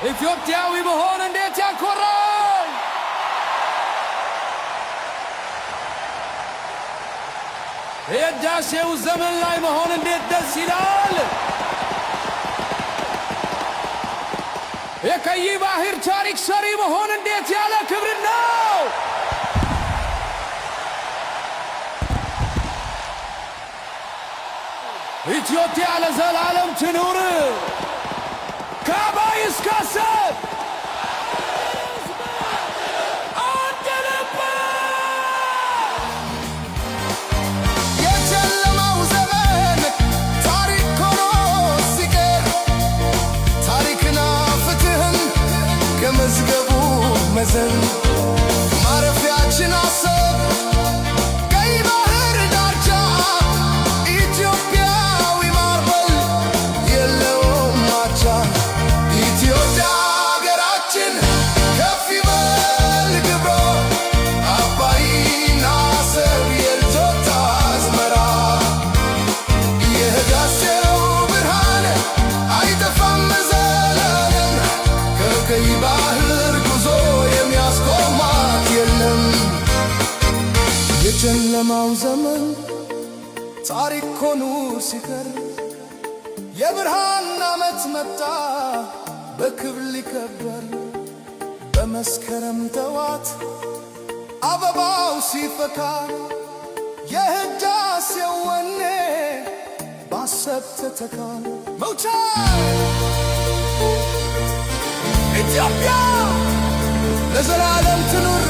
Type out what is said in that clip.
ኢትዮጵያዊ መሆን እንዴት ያኮራል! የህዳሴው ዘመን ላይ መሆን እንዴት ደስ ይላል! የቀይ ባህር ታሪክ ሰሪ መሆን እንዴት ያለ ክብር ነው! ኢትዮጵያ ለዘላለም ትኑር! ከአባይ እስከ አሰብ አንድ ልብ! የጨለማው ዘመን ታሪክ ሆኖ ሲቀር ታሪክና ፍትህን ከመዝገቡ መዘን ማረፊያችን አሰብ ቀይ ባህር ዳርቻ ኢትዮጵያዊ ማርበል የለውም ማቻ። ኢትዮጵያ ሀገራችን ከፍ ይበል ግብሯ አባይና አሰብ የልጆቿ አዝመራ። የህዳሴው ብርሃን አይጠፋም ዘላለም ከቀይ ባህር ጉዞ የሚያስቆማት የለም። የጨለማው ዘመን ታሪክ ሆኖ ሲቀር የብርሃን ዓመት መጣ በክብር ሊከበር። በመስከረም ጠዋት አበባው ሲፈካ የህዳሴው ወኔ ባሰብ ተተካ። መውጫ ኢትዮጵያ ለዘላለም ትኑር!